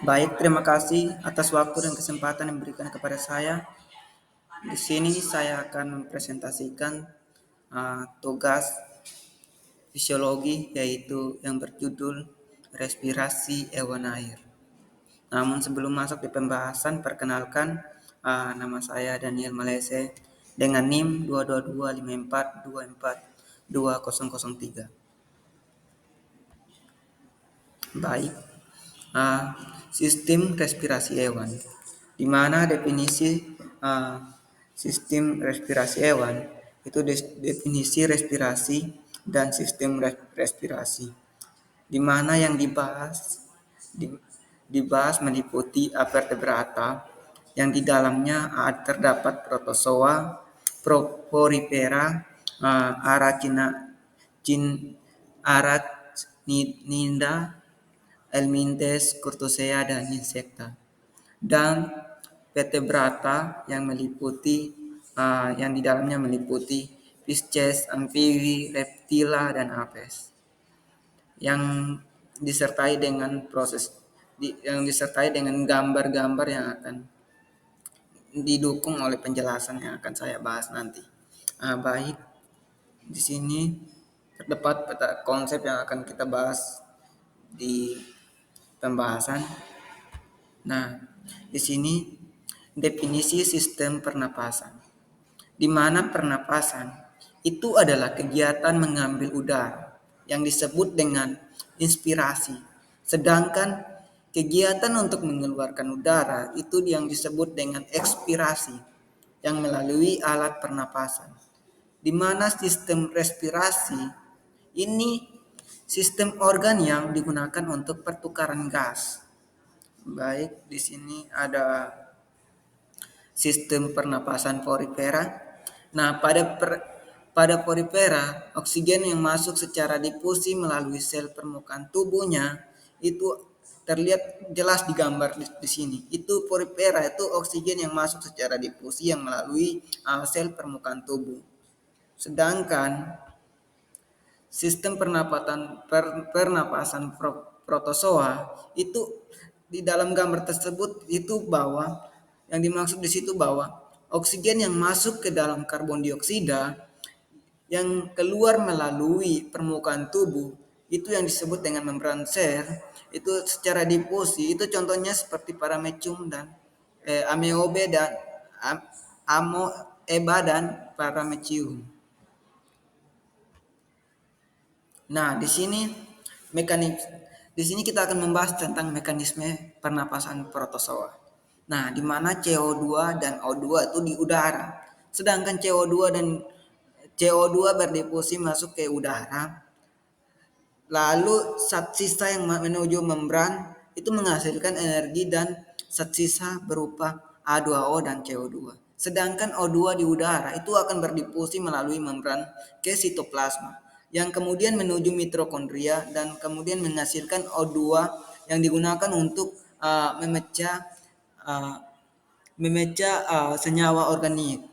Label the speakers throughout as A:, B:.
A: Baik, terima kasih atas waktu dan kesempatan yang diberikan kepada saya. Di sini saya akan mempresentasikan tugas fisiologi yaitu yang berjudul respirasi hewan air. Namun sebelum masuk di pembahasan, perkenalkan nama saya Daniel Malese dengan NIM 22254242003. Baik, sistem respirasi hewan, di mana definisi sistem respirasi hewan itu definisi respirasi dan sistem respirasi, di mana yang dibahas meliputi vertebrata yang di dalamnya terdapat protozoa, porifera, arachnida, helminthes, kurtosea, dan insekta. Dan vertebrata yang di dalamnya meliputi Pisces, amfibi, reptila, dan apes. Yang disertai dengan gambar-gambar yang akan didukung oleh penjelasan yang akan saya bahas nanti. Baik, di sini terdapat konsep yang akan kita bahas di pembahasan. Nah, di sini definisi sistem pernapasan, di mana pernapasan itu adalah kegiatan mengambil udara yang disebut dengan inspirasi. Sedangkan kegiatan untuk mengeluarkan udara itu yang disebut dengan ekspirasi yang melalui alat pernapasan. Di mana sistem respirasi ini sistem organ yang digunakan untuk pertukaran gas. Baik, di sini ada sistem pernapasan porifera. Nah, pada porifera, oksigen yang masuk secara difusi melalui sel permukaan tubuhnya itu terlihat jelas di gambar di sini. Itu porifera, itu oksigen yang masuk secara difusi yang melalui sel permukaan tubuh. Sedangkan sistem pernapasan protozoa itu di dalam gambar tersebut itu bahwa yang dimaksud di situ bahwa oksigen yang masuk ke dalam karbon dioksida yang keluar melalui permukaan tubuh itu yang disebut dengan membran sel itu secara difusi. Itu contohnya seperti paramecium dan amoeba dan paramecium. Nah, di sini kita akan membahas tentang mekanisme pernapasan protozoa. Nah, di mana CO2 dan O2 itu di udara. Sedangkan CO2 berdifusi masuk ke udara. Lalu zat sisa yang menuju membran itu menghasilkan energi dan zat sisa berupa H2O dan CO2. Sedangkan O2 di udara itu akan berdifusi melalui membran ke sitoplasma yang kemudian menuju mitokondria dan kemudian menghasilkan O2 yang digunakan untuk memecah senyawa organik.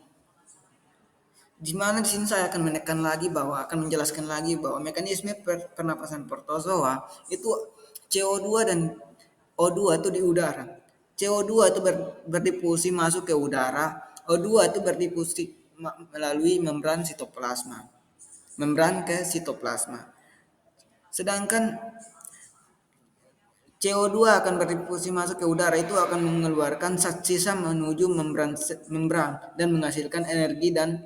A: Di mana di sini saya akan menjelaskan lagi bahwa mekanisme pernapasan protozoa itu CO2 dan O2 itu di udara. CO2 itu berdifusi masuk ke udara, O2 itu berdifusi melalui membran ke sitoplasma. Sedangkan CO2 akan berdifusi masuk ke udara itu akan mengeluarkan zat sisa menuju membran dan menghasilkan energi dan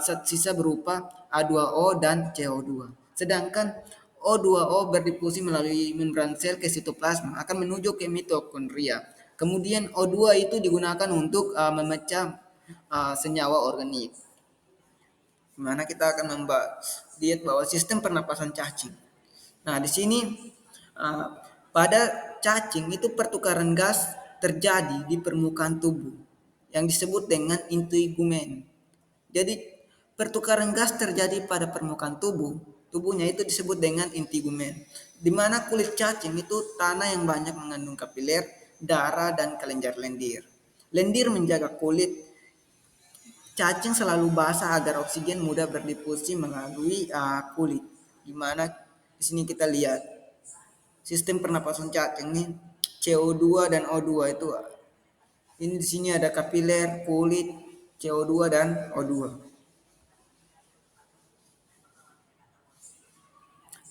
A: zat sisa berupa H2O dan CO2. Sedangkan O2O berdifusi melalui membran sel ke sitoplasma akan menuju ke mitokondria. Kemudian O2 itu digunakan untuk memecah senyawa organik. Dimana kita akan lihat bahwa sistem pernapasan cacing. Nah, di sini pada cacing itu pertukaran gas terjadi di permukaan tubuh yang disebut dengan integumen. Jadi pertukaran gas terjadi pada permukaan tubuhnya itu disebut dengan integumen. Di mana kulit cacing itu tanah yang banyak mengandung kapiler, darah, dan kelenjar lendir. Lendir menjaga kulit cacing selalu basah agar oksigen mudah berdifusi melalui kulit. Di mana di sini kita lihat sistem pernapasan cacing nih, CO2 dan O2 itu. Ini di sini ada kapiler, kulit, CO2 dan O2.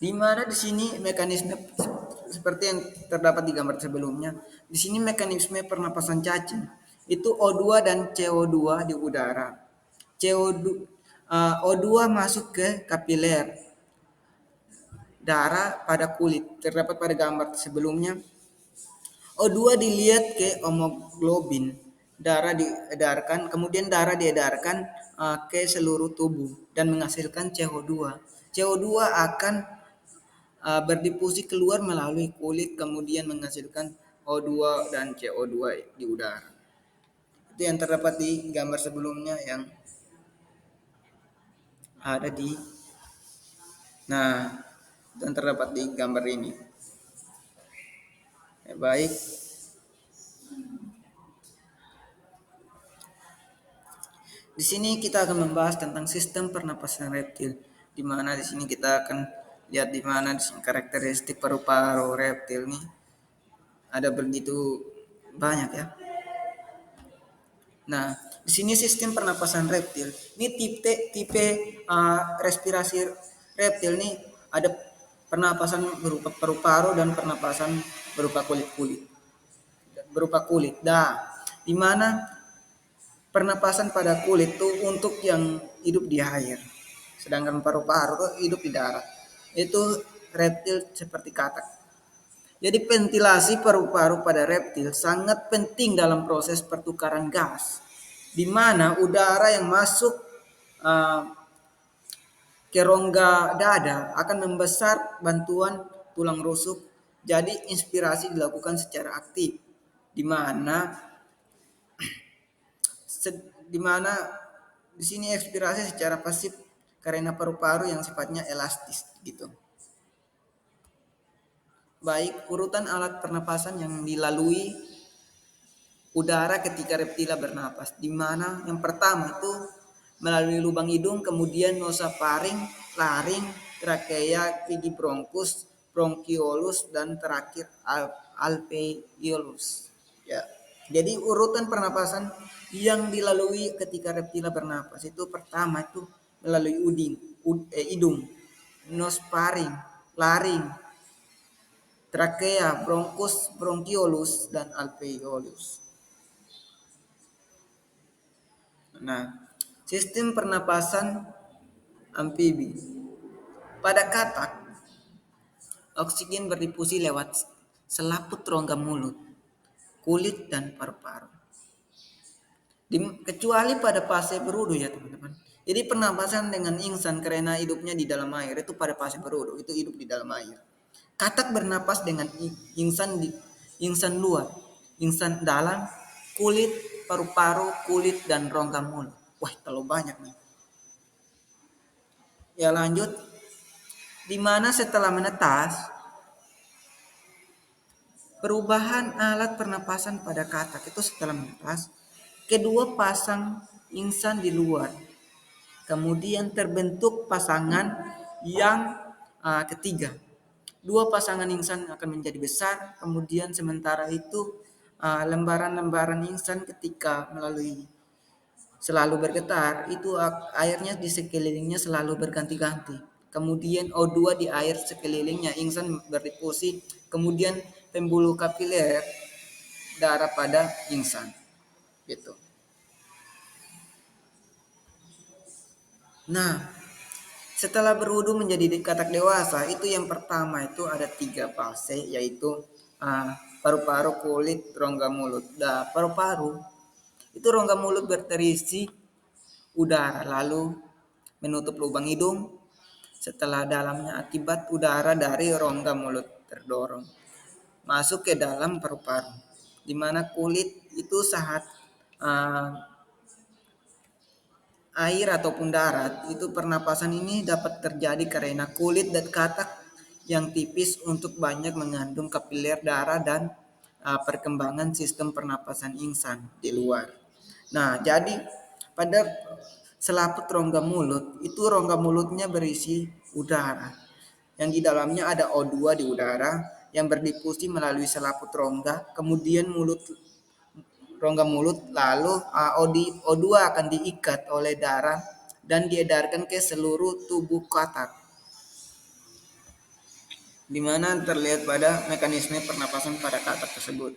A: Di mana di sini mekanisme seperti yang terdapat di gambar sebelumnya. Di sini mekanisme pernapasan cacing itu O2 dan CO2 di udara. O2 masuk ke kapiler darah pada kulit terdapat pada gambar sebelumnya. O2 dilihat ke hemoglobin, darah diedarkan, kemudian darah diedarkan ke seluruh tubuh dan menghasilkan CO2. CO2 akan berdifusi keluar melalui kulit kemudian menghasilkan O2 dan CO2 di udara. Itu yang terdapat di gambar sebelumnya yang ada di yang terdapat di gambar ini. Ya, baik. Di sini kita akan membahas tentang sistem pernapasan reptil, di mana di sini kita akan lihat di mana karakteristik paru-paru reptil nih ada begitu banyak ya. Nah, di sini sistem pernapasan reptil. Ini tipe respirasi reptil nih ada pernapasan berupa paru-paru dan pernapasan berupa kulit-kulit. Berupa kulit. Nah, di mana pernapasan pada kulit tuh untuk yang hidup di air. Sedangkan paru-paru tuh hidup di darat. Itu reptil seperti katak. Jadi ventilasi paru-paru pada reptil sangat penting dalam proses pertukaran gas, di mana udara yang masuk uh, ke rongga dada akan membesar bantuan tulang rusuk. Jadi inspirasi dilakukan secara aktif, di mana di mana di sini ekspirasi secara pasif karena paru-paru yang sifatnya elastis gitu. Baik, urutan alat pernapasan yang dilalui udara ketika reptila bernapas, di mana yang pertama itu melalui lubang hidung, kemudian nosofaring, laring, trakea, gigi bronkus, bronkiolus, dan terakhir alveolus. Ya. Jadi urutan pernapasan yang dilalui ketika reptila bernapas itu pertama itu melalui hidung, nosofaring, laring, trakea, bronkus, bronkiolus, dan alveolus. Nah, sistem pernapasan amfibi. Pada katak, oksigen berdifusi lewat selaput rongga mulut, kulit, dan paru-paru. Kecuali pada fase berudu ya teman-teman. Jadi pernapasan dengan insan karena hidupnya di dalam air itu pada fase berudu, itu hidup di dalam air. Katak bernapas dengan insan luar, insan dalam, kulit, paru-paru, kulit, dan rongga mulut. Wah, terlalu banyak nih. Ya lanjut, di mana setelah menetas, perubahan alat pernapasan pada katak itu setelah menetas, kedua pasang insan di luar, kemudian terbentuk pasangan yang ketiga. Dua pasangan insan akan menjadi besar, kemudian sementara itu lembaran-lembaran insan ketika melalui selalu bergetar, itu airnya di sekelilingnya selalu berganti-ganti. Kemudian O2 di air sekelilingnya insan berdifusi, kemudian pembuluh kapiler darah pada insan. Gitu. Nah, setelah berwudu menjadi katak dewasa, itu yang pertama itu ada 3 fase, yaitu paru-paru, kulit, rongga mulut. Nah, paru-paru itu rongga mulut berterisi udara, lalu menutup lubang hidung. Setelah dalamnya akibat udara dari rongga mulut terdorong masuk ke dalam paru-paru, di mana kulit itu saat air ataupun darat itu pernapasan ini dapat terjadi karena kulit dan katak yang tipis untuk banyak mengandung kapiler darah dan perkembangan sistem pernapasan insan di luar. Nah, jadi pada selaput rongga mulut itu rongga mulutnya berisi udara yang di dalamnya ada O2 di udara yang berdifusi melalui selaput rongga, kemudian rongga mulut, lalu O2 akan diikat oleh darah dan diedarkan ke seluruh tubuh katak, di mana terlihat pada mekanisme pernapasan pada katak tersebut.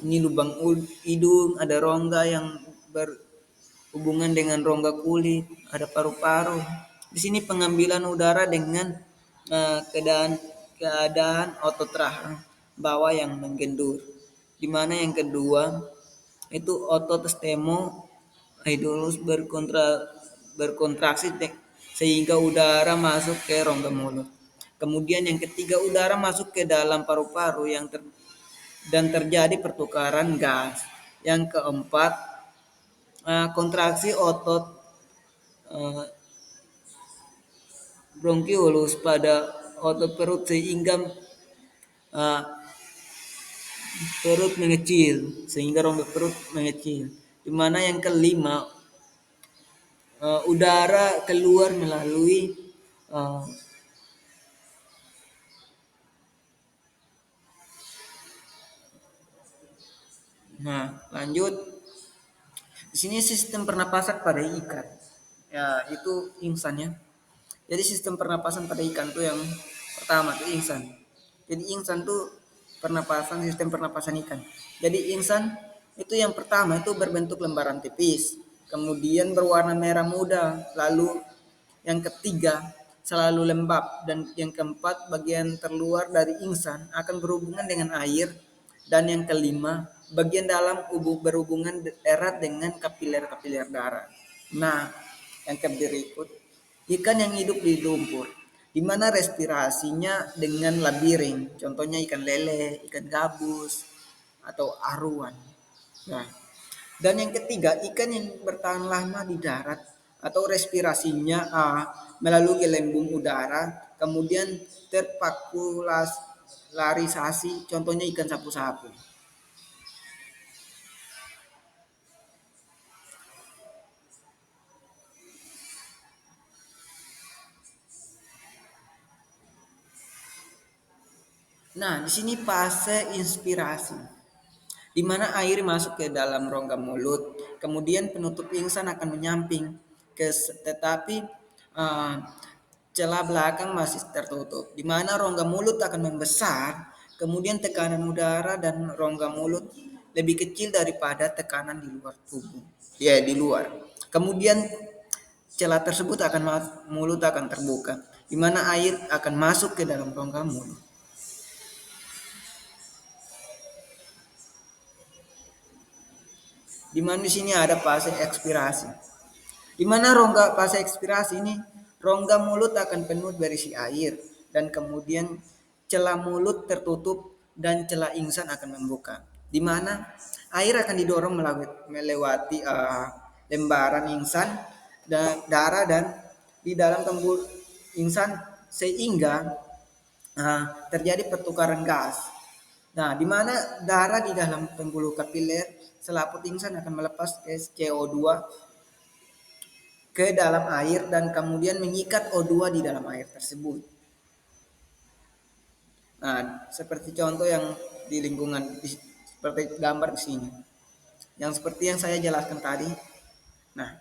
A: Ini lubang hidung, ada rongga yang berhubungan dengan rongga kulit, ada paru-paru. Di sini pengambilan udara dengan keadaan otot rahang bawah yang menggendur. Di mana yang kedua itu otot sternocleidomastoidus berkontraksi sehingga udara masuk ke rongga mulut. Kemudian yang ketiga, udara masuk ke dalam paru-paru dan terjadi pertukaran gas. Yang keempat, kontraksi otot bronkiolus pada otot perut sehingga perut mengecil, sehingga rongga perut mengecil. Di mana yang kelima, udara keluar melalui lanjut. Di sini sistem pernapasan pada ikan. Ya, itu insannya. Jadi sistem pernapasan pada ikan tuh yang pertama tuh insan. Jadi insan tuh sistem pernapasan ikan. Jadi insan itu yang pertama itu berbentuk lembaran tipis, kemudian berwarna merah muda, lalu yang ketiga selalu lembab, dan yang keempat bagian terluar dari insan akan berhubungan dengan air, dan yang kelima bagian dalam berhubungan erat dengan kapiler-kapiler darah. Nah, yang berikut, ikan yang hidup di lumpur, di mana respirasinya dengan labirin, contohnya ikan lele, ikan gabus, atau aruan. Nah, dan yang ketiga, ikan yang bertahan lama di darat atau respirasinya melalui gelembung udara, kemudian terpakularisasi, contohnya ikan sapu-sapu. Nah, di sini fase inspirasi, di mana air masuk ke dalam rongga mulut, kemudian penutup pingsan akan menyamping, tetapi uh, celah belakang masih tertutup, di mana rongga mulut akan membesar, kemudian tekanan udara dan rongga mulut lebih kecil daripada tekanan di luar tubuh. Ya, di luar. Kemudian celah tersebut mulut akan terbuka, di mana air akan masuk ke dalam rongga mulut. Di mana di sini ada fase ekspirasi. Di mana rongga fase ekspirasi ini, rongga mulut akan penuh berisi air dan kemudian celah mulut tertutup dan celah ingsan akan membuka. Di mana air akan didorong melewati lembaran ingsan dan darah dan di dalam pembuluh ingsan sehingga terjadi pertukaran gas. Nah, di mana darah di dalam pembuluh kapiler selaput ingsan akan melepas gas CO2 ke dalam air dan kemudian mengikat O2 di dalam air tersebut. Nah, seperti contoh yang di lingkungan, seperti gambar di sini. Yang seperti yang saya jelaskan tadi. Nah,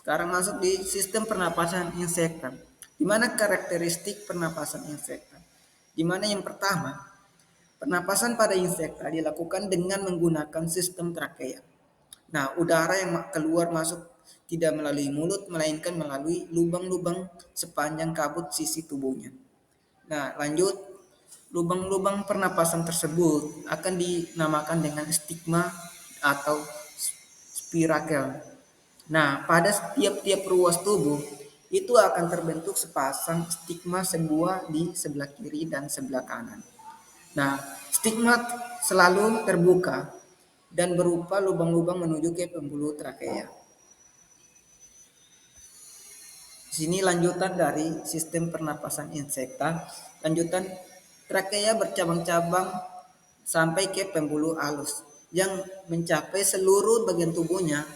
A: sekarang masuk di sistem pernapasan insekta. Di mana karakteristik pernapasan insekta? Di mana yang pertama, pernapasan pada insekta dilakukan dengan menggunakan sistem trakea. Nah, udara yang keluar masuk tidak melalui mulut, melainkan melalui lubang-lubang sepanjang kabut sisi tubuhnya. Nah, lanjut. Lubang-lubang pernapasan tersebut akan dinamakan dengan stigma atau spirakel. Nah, pada tiap-tiap ruas tubuh itu akan terbentuk sepasang stigma sebuah di sebelah kiri dan sebelah kanan. Nah, stigma selalu terbuka dan berupa lubang-lubang menuju ke pembuluh trakea. Di sini lanjutan dari sistem pernapasan insekta. Lanjutan, trakea bercabang-cabang sampai ke pembuluh halus yang mencapai seluruh bagian tubuhnya.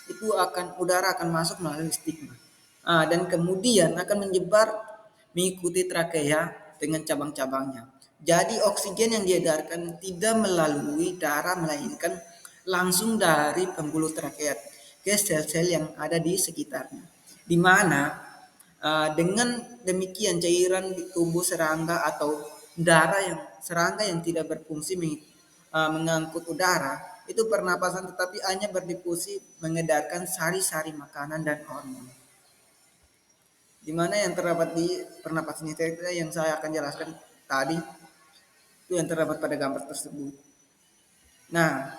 A: Itu udara akan masuk melalui stigma. Dan kemudian akan menyebar mengikuti trakea dengan cabang-cabangnya. Jadi oksigen yang diedarkan tidak melalui darah melainkan langsung dari pembuluh trakea ke sel-sel yang ada di sekitarnya. Di mana dengan demikian cairan di tubuh serangga atau darah yang serangga yang tidak berfungsi mengangkut udara itu pernapasan tetapi hanya berdifusi mengedarkan sari-sari makanan dan hormon. Di mana yang terdapat di pernapasan itu yang saya akan jelaskan tadi itu yang terdapat pada gambar tersebut. Nah,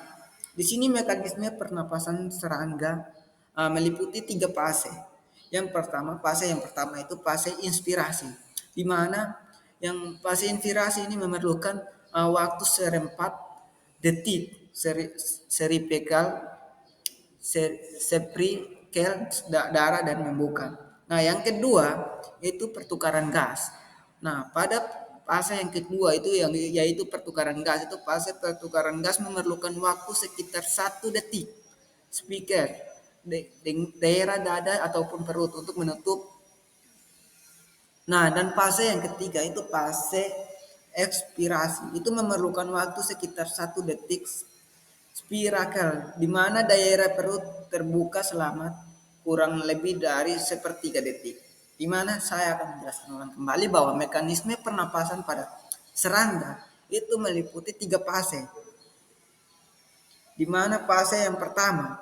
A: di sini mekanisme pernapasan serangga meliputi 3 fase. Fase yang pertama itu fase inspirasi, di mana yang fase inspirasi ini memerlukan waktu serempat detik seripekal, seprikel darah dan membuka. Nah, yang kedua itu pertukaran gas. Nah, pada fase yang kedua itu yaitu pertukaran gas. Itu fase pertukaran gas memerlukan waktu sekitar 1 detik. Speaker daerah dada ataupun perut untuk menutup. Nah, dan fase yang ketiga itu fase ekspirasi. Itu memerlukan waktu sekitar 1 detik spirakel, di mana daerah perut terbuka selama kurang lebih dari sepertiga detik. Di mana saya akan menjelaskan ulang kembali bahwa mekanisme pernapasan pada serangga itu meliputi 3 fase. Di mana fase yang pertama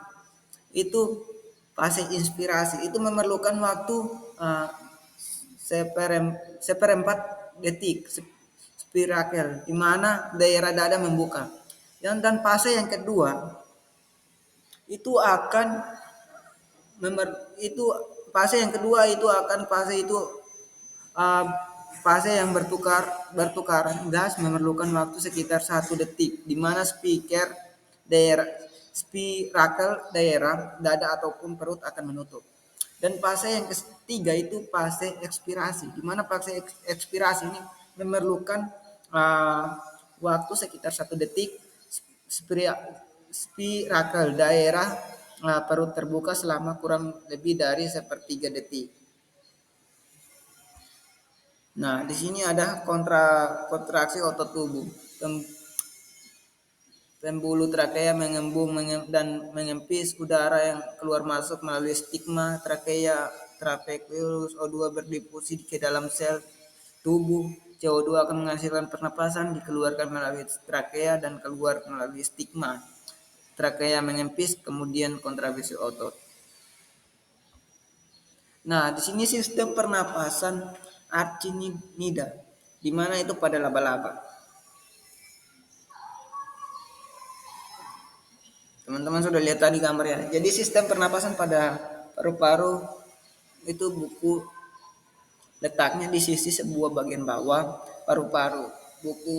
A: itu fase inspirasi itu memerlukan waktu uh, seperempat detik spirakel, di mana daerah dada membuka. Dan fase yang kedua itu akan itu fase yang kedua itu akan fase itu uh, fase yang bertukar gas memerlukan waktu sekitar 1 detik, di mana daerah spirakel daerah dada ataupun perut akan menutup. Dan fase yang ketiga itu fase ekspirasi, di mana fase ekspirasi ini memerlukan uh, waktu sekitar 1 detik spirakel daerah perut terbuka selama kurang lebih dari sepertiga detik. Nah, di sini ada kontraksi otot tubuh. Pembuluh trakea mengembung dan mengempis udara yang keluar masuk melalui stigma trakea trapezius. O2 berdifusi ke dalam sel tubuh. CO2 akan menghasilkan pernapasan, dikeluarkan melalui trakea dan keluar melalui stigma. Trakea mengempis, kemudian kontraksi otot. Nah, di sini sistem pernapasan archinida, di mana itu pada laba-laba. Teman-teman sudah lihat tadi gambarnya. Jadi sistem pernapasan pada paru-paru itu buku letaknya di sisi sebuah bagian bawah paru-paru. Buku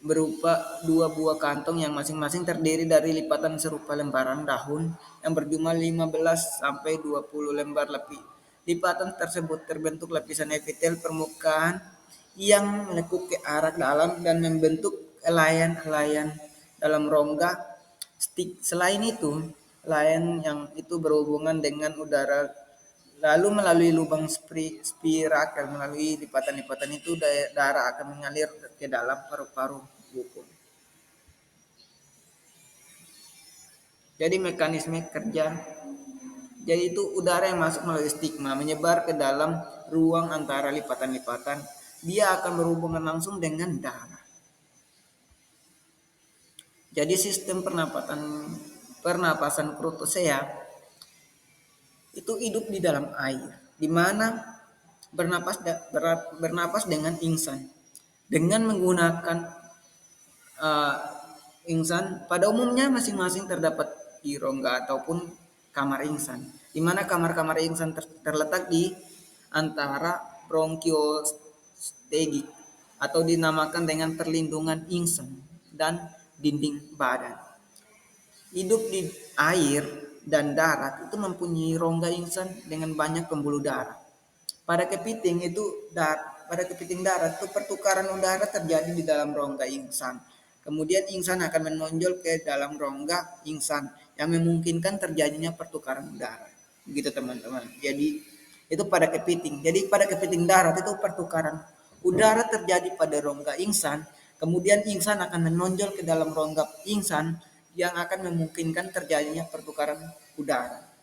A: berupa 2 buah kantong yang masing-masing terdiri dari lipatan serupa lembaran daun yang berjumlah 15 sampai 20 lembar lebih. Lipatan tersebut terbentuk lapisan epitel permukaan yang melekuk ke arah dalam dan membentuk helaian-helaian dalam rongga stik. Selain itu, helaian yang itu berhubungan dengan udara lalu melalui lubang spirakel. Melalui lipatan-lipatan itu darah akan mengalir ke dalam paru-paru buku. Jadi mekanisme kerja, jadi itu udara yang masuk melalui stigma menyebar ke dalam ruang antara lipatan-lipatan. Dia akan berhubungan langsung dengan darah. Jadi sistem pernapasan krotosea itu hidup di dalam air, di mana bernapas dengan ingsan dengan menggunakan uh, ingsan. Pada umumnya masing-masing terdapat di rongga ataupun kamar ingsan, di mana kamar-kamar ingsan terletak di antara bronkiostegi atau dinamakan dengan perlindungan ingsan dan dinding badan. Hidup di air dan darat itu mempunyai rongga ingsan dengan banyak pembuluh darah. Pada kepiting darat itu pertukaran udara terjadi di dalam rongga ingsan. Kemudian ingsan akan menonjol ke dalam rongga ingsan yang memungkinkan terjadinya pertukaran udara. Begitu teman-teman. Jadi itu pada kepiting. Jadi pada kepiting darat itu pertukaran udara terjadi pada rongga ingsan, kemudian ingsan akan menonjol ke dalam rongga ingsan yang akan memungkinkan terjadinya pertukaran udara.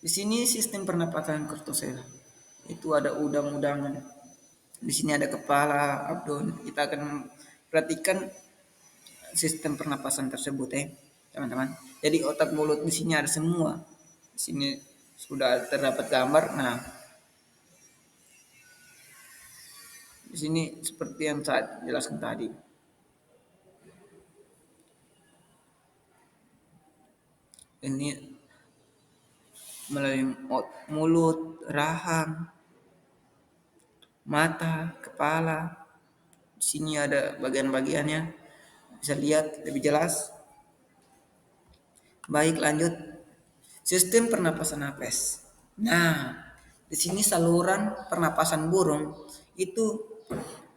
A: Di sini sistem pernapasan Kartosel. Itu ada udang-udangan. Di sini ada kepala, abdomen. Kita akan perhatikan sistem pernapasan tersebut teman-teman. Jadi otak mulut di sini ada semua. Di sini sudah terdapat gambar. Nah, di sini seperti yang saya jelaskan tadi. Ini melalui mulut, rahang, mata, kepala. Di sini ada bagian-bagiannya. Bisa lihat lebih jelas. Baik, lanjut. Sistem pernapasan nafas. Nah, di sini saluran pernapasan burung itu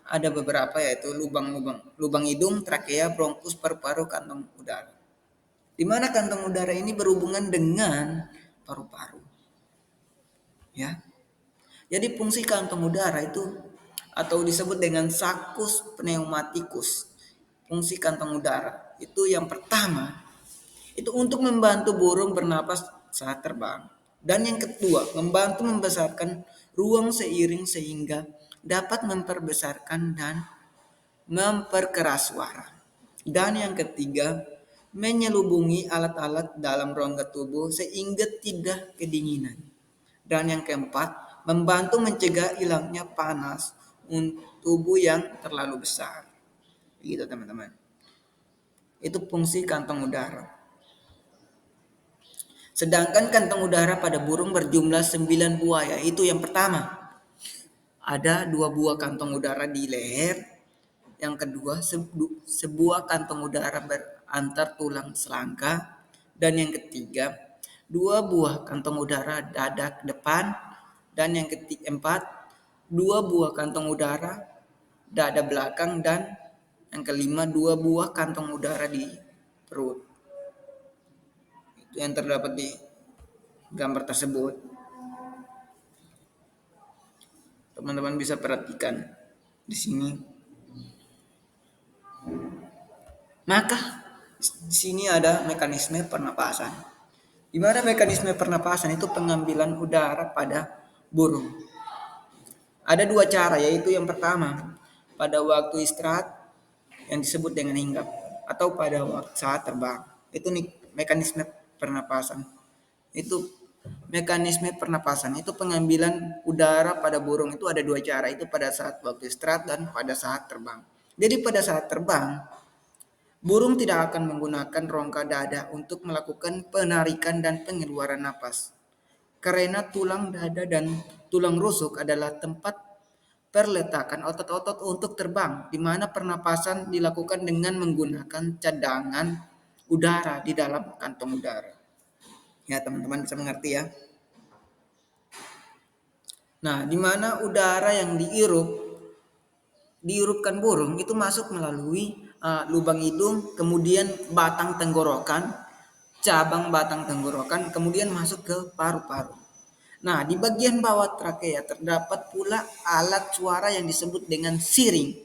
A: ada beberapa, yaitu lubang-lubang, lubang hidung, trakea, bronkus, paru-paru, kantong udara. Di mana kantong udara ini berhubungan dengan paru-paru. Ya. Jadi fungsi kantong udara itu atau disebut dengan sakus pneumatikus. Fungsi kantong udara itu yang pertama itu untuk membantu burung bernapas saat terbang. Dan yang kedua, membantu membesarkan ruang seiring sehingga dapat memperbesarkan dan memperkeras suara. Dan yang ketiga, menyelubungi alat-alat dalam rongga tubuh sehingga tidak kedinginan. Dan yang keempat, membantu mencegah hilangnya panas tubuh yang terlalu besar. Gitu teman-teman. Itu fungsi kantong udara. Sedangkan kantong udara pada burung berjumlah 9 buah, yaitu yang pertama, ada 2 buah kantong udara di leher. Yang kedua, sebuah kantong udara berantar tulang selangka. Dan yang ketiga, 2 buah kantong udara dada depan. Dan yang keempat, 2 buah kantong udara dada belakang. Dan yang kelima, 2 buah kantong udara di perut. Itu yang terdapat di gambar tersebut. Teman-teman bisa perhatikan di sini. Maka di sini ada mekanisme pernapasan. Di mana mekanisme pernapasan itu pengambilan udara pada burung. Ada 2 cara, yaitu yang pertama pada waktu istirahat yang disebut dengan hinggap atau pada waktu saat terbang. Itu nih mekanisme pernapasan. Itu mekanisme pernapasan itu pengambilan udara pada burung itu ada 2 cara, itu pada saat waktu istirahat dan pada saat terbang. Jadi pada saat terbang burung tidak akan menggunakan rongga dada untuk melakukan penarikan dan pengeluaran napas. Karena tulang dada dan tulang rusuk adalah tempat perletakan otot-otot untuk terbang, di mana pernapasan dilakukan dengan menggunakan cadangan udara di dalam kantong udara. Ya, teman-teman bisa mengerti ya. Nah, di mana udara yang dihirupkan burung itu masuk melalui lubang hidung, kemudian batang tenggorokan, cabang batang tenggorokan, kemudian masuk ke paru-paru. Nah, di bagian bawah trakea terdapat pula alat suara yang disebut dengan siring.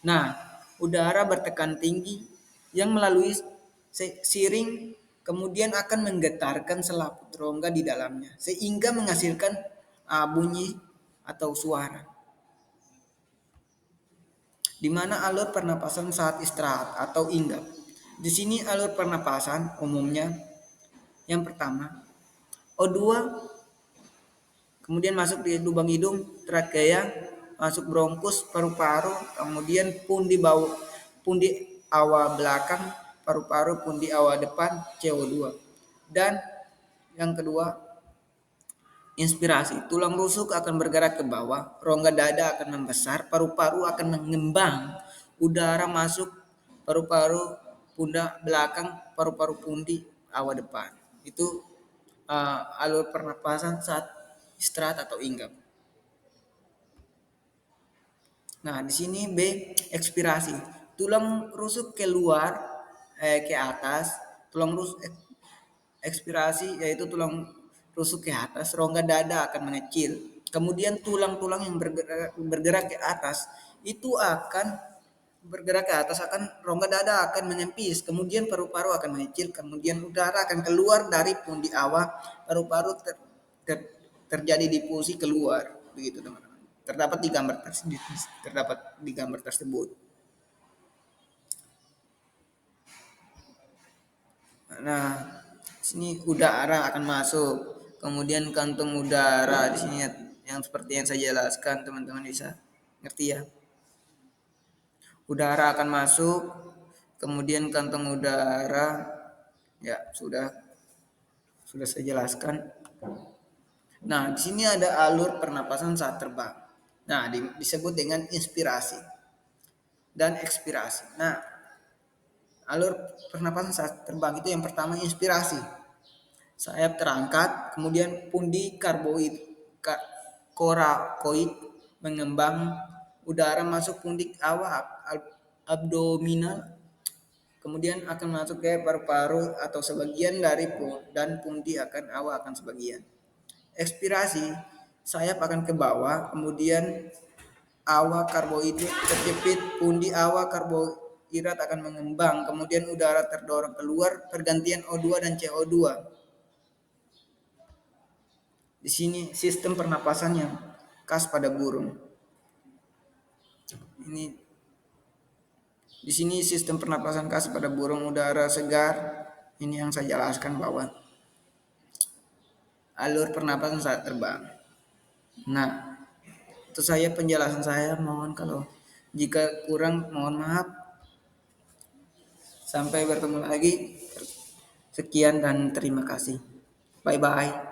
A: Nah, udara bertekan tinggi yang melalui siring kemudian akan menggetarkan selaput rongga di dalamnya sehingga menghasilkan bunyi atau suara. Di mana alur pernapasan saat istirahat atau hinggap. Di sini alur pernapasan umumnya yang pertama O2 kemudian masuk di lubang hidung, trakea, masuk bronkus, paru-paru, kemudian pundi awal belakang, paru-paru, pundi awal depan, CO2. Dan yang kedua, inspirasi. Tulang rusuk akan bergerak ke bawah, rongga dada akan membesar, paru-paru akan mengembang, udara masuk paru-paru, pundak belakang, paru-paru pundi awal depan. Itu alur pernapasan saat istirahat atau hinggap. Nah, di sini B, ekspirasi. Tulang rusuk keluar ke atas, tulang rusuk ekspirasi yaitu tulang rusuk ke atas, rongga dada akan mengecil. Kemudian tulang-tulang yang bergerak ke atas itu akan bergerak ke atas, akan rongga dada akan menyempis, kemudian paru-paru akan mengecil, kemudian udara akan keluar dari pundi awal, paru-paru terjadi difusi keluar, begitu teman-teman. Terdapat di gambar tersebut. Nah, sini udara akan masuk, kemudian kantung udara di sini yang seperti yang saya jelaskan, teman-teman bisa ngerti ya. Udara akan masuk, kemudian kantong udara, ya sudah saya jelaskan. Nah, di sini ada alur pernapasan saat terbang. Nah, disebut dengan inspirasi dan ekspirasi. Nah, alur pernapasan saat terbang itu yang pertama inspirasi. Sayap terangkat, kemudian pundi korakoid mengembang, udara masuk pundi awal abdominal, kemudian akan masuk ke paru-paru atau sebagian dari dan pundi akan awal akan sebagian. Ekspirasi, sayap akan ke bawah, kemudian awal karbohidrat terjepit, pundi awal karbohidrat akan mengembang, kemudian udara terdorong keluar, pergantian O2 dan CO2. Di sini sistem pernapasan yang khas pada burung. Ini di sini sistem pernapasan khas pada burung udara segar. Ini yang saya jelaskan bahwa alur pernapasan saat terbang. Nah, itu saya penjelasan saya. Mohon kalau jika kurang mohon maaf. Sampai bertemu lagi. Sekian dan terima kasih. Bye bye.